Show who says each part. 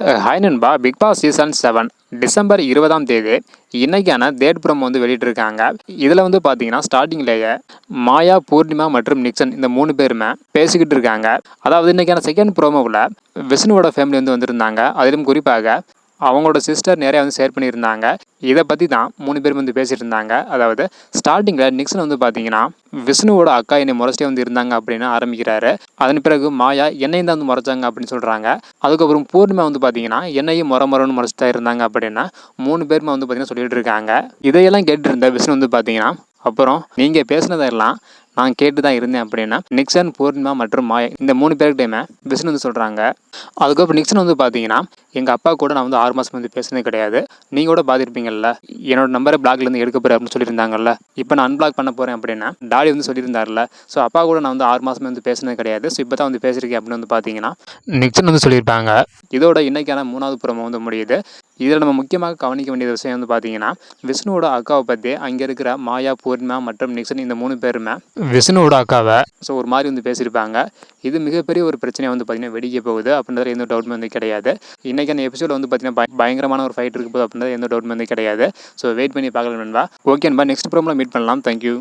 Speaker 1: Hi நண்பா. Big Boss season 7 December 20ஆம் தேதி இன்னைக்கான தேட் ப்ரோமோ வெளியிட்டிருக்காங்க. இதில் பார்த்தீங்கன்னா ஸ்டார்டிங்லேயே மாயா, பூர்ணிமா மற்றும் நிக்சன் இந்த 3 பேருமே பேசிக்கிட்டு இருக்காங்க. அதாவது இன்னைக்கான செகண்ட் ப்ரோமோவில் விஷ்ணுவோட ஃபேமிலி வந்திருந்தாங்க. அதிலும் குறிப்பாக அவங்களோட சிஸ்டர் நிறையா ஷேர் பண்ணியிருந்தாங்க. இதை பற்றி தான் 3 பேரும் பேசிகிட்டு இருந்தாங்க. அதாவது ஸ்டார்டிங்கில் நிக்சன் பார்த்தீங்கன்னா விஷ்ணுவோட அக்கா என்னை முறைச்சிட்டே இருந்தாங்க அப்படின்னு ஆரம்பிக்கிறாரு. அதன் பிறகு மாயா என்னையும் தான் முறைச்சாங்க அப்படின்னு சொல்கிறாங்க. அதுக்கப்புறம் பூர்ணிமா பார்த்தீங்கன்னா என்னையும் முறைன்னு முறைச்சிட்டா இருந்தாங்க அப்படின்னா 3 பேருமே பார்த்தீங்கன்னா சொல்லிட்டு இருக்காங்க. இதையெல்லாம் கேட்டு இருந்த விஷ்ணு பார்த்தீங்கன்னா அப்புறம் நீங்கள் பேசினதெல்லாம் நான் கேட்டு தான் இருந்தேன் அப்படின்னா நிக்சன், பூர்ணிமா மற்றும் மாயா இந்த 3 பேர்கிட்டையுமே விஷ்ணு சொல்கிறாங்க. அதுக்கப்புறம் நிக்சன் பார்த்தீங்கன்னா எங்கள் அப்பா கூட நான் 6 மாதம் பேசினது கிடையாது. நீங்கள் கூட பார்த்துருப்பீங்கள்ல, என்னோட நம்பரை பிளாக்லேருந்து எடுக்க போகிறேன் அப்படின்னு சொல்லியிருந்தாங்கல்ல. இப்போ நான் அன்பிளாக் பண்ண போகிறேன் அப்படின்னா டாடி சொல்லியிருந்தார்ல. ஸோ அப்பா கூட நான் 6 மாதம் பேசினது கிடையாது. ஸோ இப்போ தான் பேசியிருக்கேன் அப்படின்னு பார்த்தீங்கன்னா நிக்சன் சொல்லியிருப்பாங்க. இதோட இன்னைக்கான 3வது ப்ரோமோ முடியுது. இதில் நம்ம முக்கியமாக கவனிக்க வேண்டிய விஷயம் பார்த்தீங்கன்னா விஷ்ணுவோட அக்காவை பற்றி அங்கே இருக்கிற மாயா, பூர்ணிமா மற்றும் நிக்சன் இந்த 3 பேருமே விஷ்ணுவோட அக்காவை ஒரு மாதிரி பேசியிருப்பாங்க. இது மிகப்பெரிய ஒரு பிரச்சனையை பார்த்தீங்கன்னா வெடிக்க போகுது அப்படின்றது எந்த டவுட்மே கிடையாது. இன்றைக்கான எபிசோட் பார்த்தீங்கன்னா பயங்கரமான ஒரு ஃபைட் இருக்க போகுது அப்படின்றது எந்த டவுட்மே கிடையாது. ஸோ வெயிட் பண்ணி பார்க்கலாம் நண்பா. ஓகே நண்பா, நெக்ஸ்ட் ப்ரோமோவில் மீட் பண்ணலாம். தேங்க்யூ.